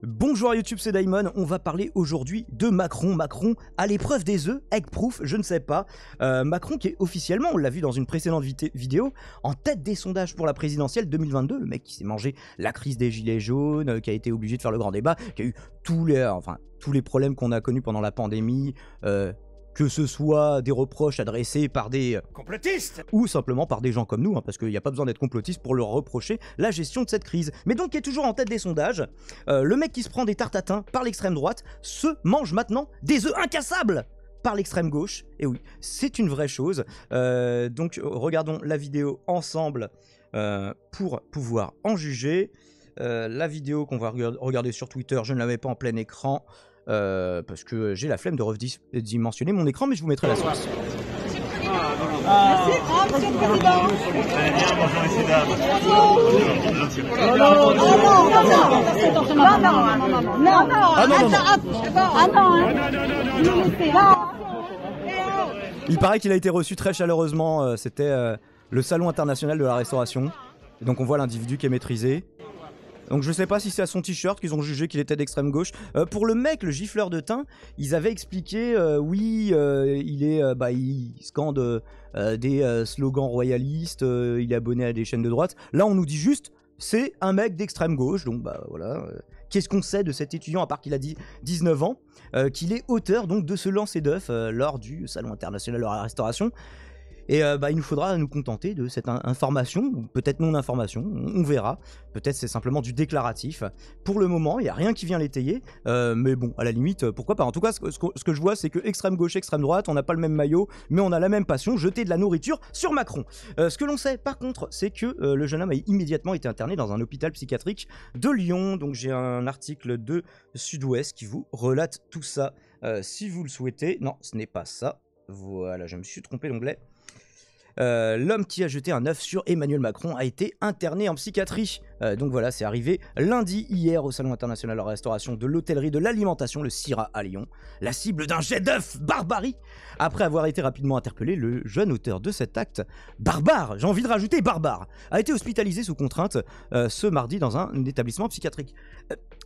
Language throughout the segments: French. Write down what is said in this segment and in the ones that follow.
Bonjour à YouTube, c'est Daimon. On va parler aujourd'hui de Macron. Macron à l'épreuve des œufs, egg-proof, je ne sais pas. Macron qui est officiellement, on l'a vu dans une précédente vidéo, en tête des sondages pour la présidentielle 2022. Le mec qui s'est mangé la crise des gilets jaunes, qui a été obligé de faire le grand débat, qui a eu tous les problèmes qu'on a connus pendant la pandémie. Que ce soit des reproches adressés par des complotistes ou simplement par des gens comme nous, parce qu'il n'y a pas besoin d'être complotiste pour leur reprocher la gestion de cette crise. Mais donc qui est toujours en tête des sondages, le mec qui se prend des tartatins par l'extrême droite se mange maintenant des œufs incassables par l'extrême gauche. Et oui, c'est une vraie chose. Donc regardons la vidéo ensemble pour pouvoir en juger. La vidéo qu'on va regarder sur Twitter, je ne l'avais pas en plein écran. Parce que j'ai la flemme de redimensionner mon écran, mais je vous mettrai la source. Merci, monsieur le président. Il paraît qu'il a été reçu très chaleureusement. C'était le Salon international de la restauration. Et donc on voit l'individu qui est maîtrisé. Donc je sais pas si c'est à son t-shirt qu'ils ont jugé qu'il était d'extrême gauche. Pour le mec, le gifleur de thym, ils avaient expliqué, il scande des slogans royalistes, il est abonné à des chaînes de droite. Là on nous dit juste, c'est un mec d'extrême gauche, donc bah voilà. Qu'est-ce qu'on sait de cet étudiant, à part qu'il a dit 19 ans, qu'il est auteur donc de ce lancer d'œuf lors du Salon international de la restauration. Et il nous faudra nous contenter de cette information, ou peut-être non information, on verra. Peut-être c'est simplement du déclaratif. Pour le moment, il n'y a rien qui vient l'étayer, mais bon, à la limite, pourquoi pas. En tout cas, ce que je vois, c'est que extrême gauche, extrême droite, on n'a pas le même maillot, mais on a la même passion, jeter de la nourriture sur Macron. Ce que l'on sait, par contre, c'est que le jeune homme a immédiatement été interné dans un hôpital psychiatrique de Lyon. Donc j'ai un article de Sud-Ouest qui vous relate tout ça, si vous le souhaitez. Non, ce n'est pas ça. Voilà, je me suis trompé d'onglet. L'homme qui a jeté un œuf sur Emmanuel Macron a été interné en psychiatrie. Donc voilà, c'est arrivé lundi hier au Salon international de la restauration de l'hôtellerie de l'alimentation, le CIRA à Lyon. La cible d'un jet d'œuf barbarie. Après avoir été rapidement interpellé, le jeune auteur de cet acte barbare, j'ai envie de rajouter barbare, a été hospitalisé sous contrainte ce mardi dans un établissement psychiatrique.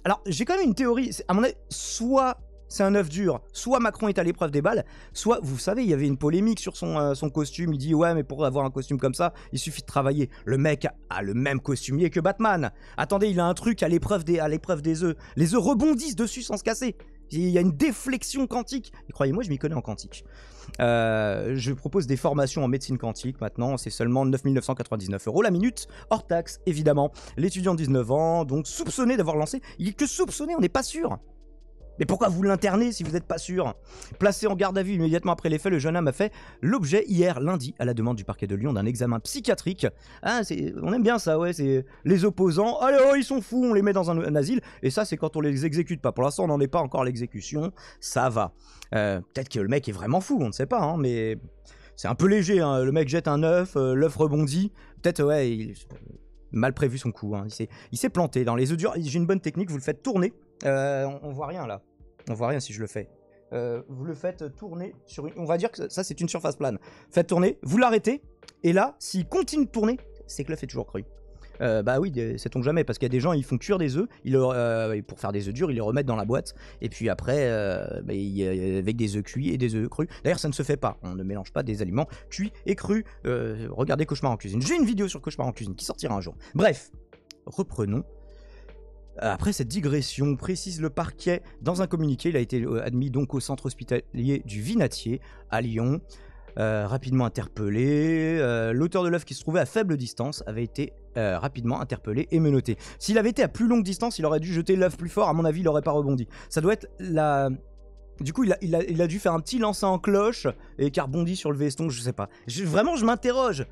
Alors j'ai quand même une théorie, à mon avis, soit c'est un œuf dur, soit Macron est à l'épreuve des balles, soit, vous savez, il y avait une polémique sur son costume, il dit ouais mais pour avoir un costume comme ça, il suffit de travailler. Le mec a le même costumier que Batman. Attendez, il a un truc à l'épreuve des œufs. Les œufs rebondissent dessus sans se casser. Il y a une déflexion quantique. Et croyez-moi, je m'y connais en quantique. Je propose des formations en médecine quantique maintenant, c'est seulement 9 999 € la minute, hors taxe évidemment. L'étudiant de 19 ans, donc soupçonné d'avoir lancé, il est que soupçonné, on n'est pas sûr. Mais pourquoi vous l'internez si vous n'êtes pas sûr? Placé en garde à vue immédiatement après les faits, le jeune homme a fait l'objet hier lundi à la demande du parquet de Lyon d'un examen psychiatrique. Ah, on aime bien ça, ouais, c'est les opposants, allez oh, ils sont fous, on les met dans un asile, et ça c'est quand on les exécute pas. Pour l'instant on n'en est pas encore à l'exécution, ça va. Peut-être que le mec est vraiment fou, on ne sait pas, hein, mais c'est un peu léger, hein. Le mec jette un œuf, l'œuf rebondit, peut-être ouais, il mal prévu son coup, hein. Il s'est planté dans les œufs durs. J'ai une bonne technique, vous le faites tourner. On voit rien là. On voit rien si je le fais. Vous le faites tourner sur une... On va dire que ça c'est une surface plane. Faites tourner, vous l'arrêtez. Et là, s'il continue de tourner, c'est que l'œuf est toujours cru. Bah oui, sait-on jamais, parce qu'il y a des gens, ils font cuire des œufs, pour faire des œufs durs, ils les remettent dans la boîte, et puis après, avec des œufs cuits et des œufs crus. D'ailleurs, ça ne se fait pas, on ne mélange pas des aliments cuits et crus. Regardez Cauchemar en cuisine. J'ai une vidéo sur Cauchemar en cuisine qui sortira un jour. Bref, reprenons. Après cette digression, précise le parquet dans un communiqué, il a été admis donc au centre hospitalier du Vinatier à Lyon. Rapidement interpellé, l'auteur de l'œuf qui se trouvait à faible distance avait été rapidement interpellé et menotté. S'il avait été à plus longue distance, il aurait dû jeter l'œuf plus fort, à mon avis il n'aurait pas rebondi. Ça doit être la... Du coup il a dû faire un petit lancer en cloche et qui a rebondi sur le veston, je sais pas. Vraiment je m'interroge,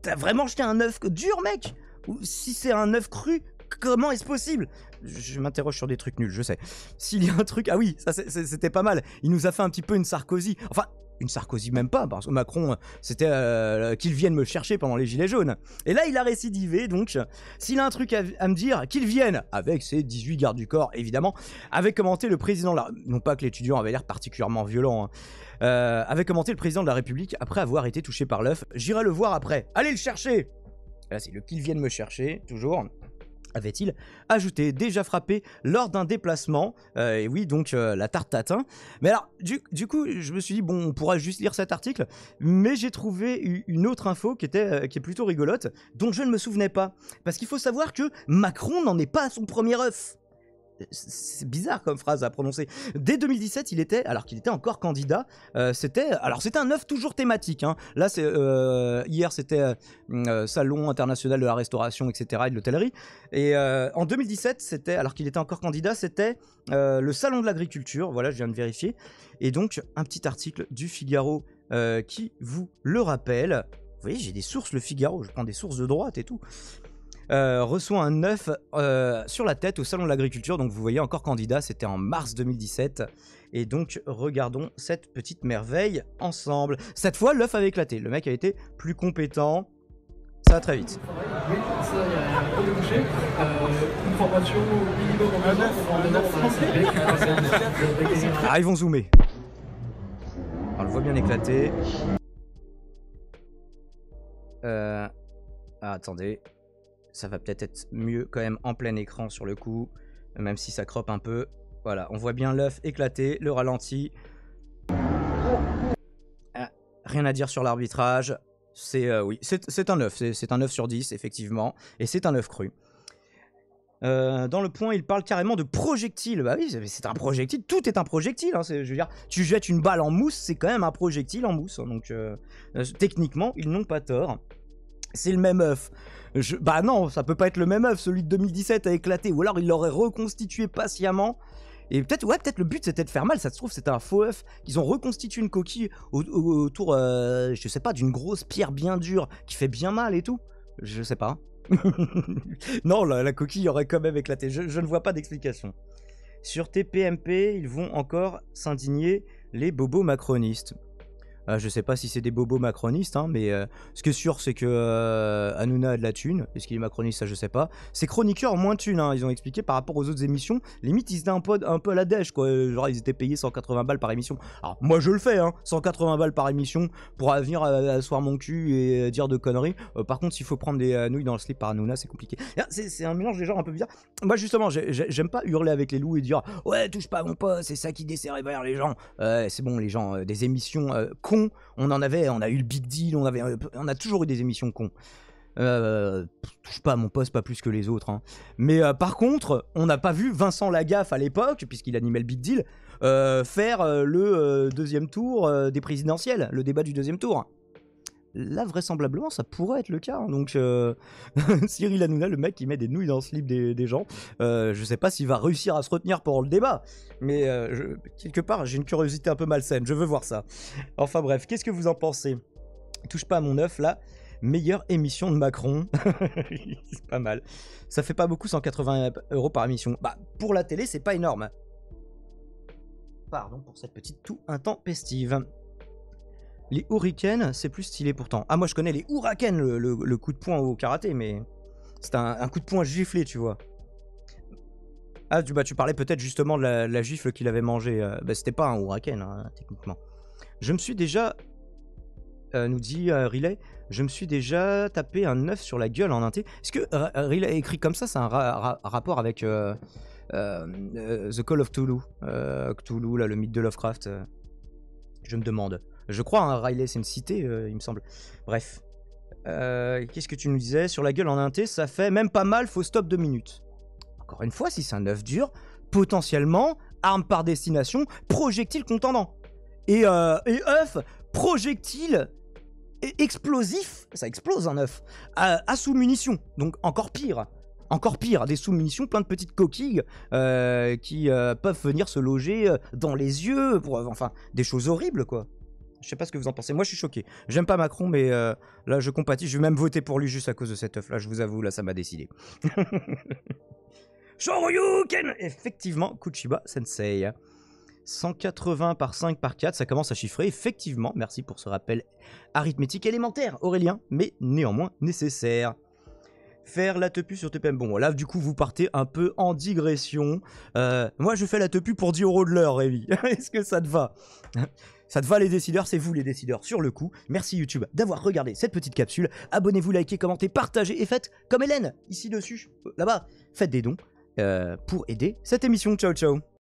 t'as vraiment jeté un œuf dur mec? Ou si c'est un œuf cru, comment est-ce possible? Je m'interroge sur des trucs nuls, je sais. S'il y a un truc... Ah oui, ça c'était pas mal. Il nous a fait un petit peu une Sarkozy. Enfin, une Sarkozy même pas, parce que Macron, c'était qu'il vienne me chercher pendant les gilets jaunes. Et là, il a récidivé, donc, s'il a un truc à me dire, qu'il vienne, avec ses 18 gardes du corps, évidemment, avait commenté le président de la... Non pas que l'étudiant avait l'air particulièrement violent, hein. Avait commenté le président de la République après avoir été touché par l'œuf. J'irai le voir après. Allez le chercher! Là, c'est le qu'il vienne me chercher, toujours. avait-il ajouté, déjà frappé lors d'un déplacement. Et oui, donc la tarte tatin. Mais alors, du coup, je me suis dit, bon, on pourra juste lire cet article, mais j'ai trouvé une autre info qui est plutôt rigolote, dont je ne me souvenais pas. Parce qu'il faut savoir que Macron n'en est pas à son premier œuf. C'est bizarre comme phrase à prononcer. Dès 2017, alors qu'il était encore candidat, c'était un œuf toujours thématique. Hein. Là, hier, c'était Salon international de la restauration, etc., et de l'hôtellerie. Et en 2017, alors qu'il était encore candidat, c'était le Salon de l'agriculture. Voilà, je viens de vérifier. Et donc, un petit article du Figaro qui vous le rappelle. Vous voyez, j'ai des sources, le Figaro, je prends des sources de droite et tout. Reçoit un œuf sur la tête au Salon de l'Agriculture, donc vous voyez encore candidat, c'était en mars 2017, et donc regardons cette petite merveille ensemble. Cette fois l'œuf avait éclaté, le mec a été plus compétent, ça va très vite. Oui, ça, il y a un peu de boucher, une formation minimum en Ah, ils vont zoomer. On le voit bien éclater. Ah, attendez. Ça va peut-être être mieux quand même en plein écran sur le coup, même si ça croppe un peu. Voilà, on voit bien l'œuf éclater, le ralenti. Ah, rien à dire sur l'arbitrage. Oui, c'est un œuf, c'est un œuf sur 10, effectivement, et c'est un œuf cru. Dans le point, il parle carrément de projectile. Bah oui, c'est un projectile, tout est un projectile. Hein, je veux dire, tu jettes une balle en mousse, c'est quand même un projectile en mousse. Hein, donc, techniquement, ils n'ont pas tort. C'est le même œuf. Bah non, ça peut pas être le même œuf. Celui de 2017 a éclaté. Ou alors il l'aurait reconstitué patiemment. Et peut-être le but c'était de faire mal. Ça se trouve, c'était un faux œuf. Ils ont reconstitué une coquille autour, je sais pas, d'une grosse pierre bien dure qui fait bien mal et tout. Je sais pas. Non, la coquille aurait quand même éclaté. Je ne vois pas d'explication. Sur TPMP, ils vont encore s'indigner, les bobos macronistes. Je sais pas si c'est des bobos macronistes, hein, mais ce qui est sûr, c'est que Hanouna a de la thune. Est-ce qu'il est macroniste, ça je sais pas. Ces chroniqueurs ont moins de thune, hein, ils ont expliqué par rapport aux autres émissions. Limite, ils étaient un peu à la dèche, quoi. Genre, ils étaient payés 180 balles par émission. Alors, moi je le fais, hein, 180 balles par émission pour venir asseoir mon cul et dire de conneries. Par contre, s'il faut prendre des nouilles dans le slip par Hanouna, c'est compliqué. C'est un mélange des genres un peu bizarre. Moi, justement, j'aime pas hurler avec les loups et dire ouais, touche pas à mon poste, c'est ça qui dessert les gens. C'est bon, les gens, des émissions cons. On a eu le Big Deal, on a toujours eu des émissions cons. Touche pas à mon poste, pas plus que les autres. Hein. Mais par contre, on n'a pas vu Vincent Lagaffe à l'époque, puisqu'il animait le Big Deal, faire le deuxième tour des présidentielles, le débat du deuxième tour. Là, vraisemblablement, ça pourrait être le cas. Hein. Donc, Cyril Hanouna, le mec qui met des nouilles dans le slip des gens, je sais pas s'il va réussir à se retenir pour le débat. Mais quelque part, j'ai une curiosité un peu malsaine. Je veux voir ça. Enfin bref, qu'est-ce que vous en pensez? Touche pas à mon œuf, là. Meilleure émission de Macron. C'est pas mal. Ça fait pas beaucoup, 180 € par émission. Bah, pour la télé, c'est pas énorme. Pardon pour cette petite toux intempestive. Les hurricanes, c'est plus stylé pourtant. Ah, moi je connais les hurricanes, le coup de poing au karaté, mais c'est un coup de poing giflé, tu vois. Ah, tu parlais peut-être justement de la gifle qu'il avait mangée. Bah, c'était pas un hurricane, hein, techniquement. Je me suis déjà, nous dit Relay, je me suis déjà tapé un œuf sur la gueule en inté. Est-ce que Relay écrit comme ça, c'est un rapport avec The Call of Cthulhu, Cthulhu, là, le mythe de Lovecraft je me demande. Je crois, hein, Riley, c'est une cité, il me semble. Bref. Qu'est-ce que tu nous disais? Sur la gueule en inté, ça fait même pas mal, faut stop 2 minutes. Encore une fois, si c'est un œuf dur, potentiellement, arme par destination, projectile contendant. Et œuf, projectile explosif, ça explose un œuf, à sous-munitions. Donc encore pire. Encore pire, des sous-munitions, plein de petites coquilles qui peuvent venir se loger dans les yeux, enfin, des choses horribles, quoi. Je sais pas ce que vous en pensez. Moi, je suis choqué. J'aime pas Macron, mais là, je compatis. Je vais même voter pour lui juste à cause de cet œuf. Là, je vous avoue, là, ça m'a décidé. Shoryuken! Effectivement, Kuchiba Sensei. 180 par 5 par 4, ça commence à chiffrer. Effectivement, merci pour ce rappel arithmétique élémentaire, Aurélien, mais néanmoins nécessaire. Faire la tepu sur TPM. Bon, là, du coup, vous partez un peu en digression. Moi, je fais la tepu pour 10 € de l'heure, Rémi. Est-ce que ça te va? Ça te va les décideurs, c'est vous les décideurs sur le coup. Merci YouTube d'avoir regardé cette petite capsule. Abonnez-vous, likez, commentez, partagez et faites comme Hélène, ici dessus, là-bas. Faites des dons pour aider cette émission. Ciao ciao.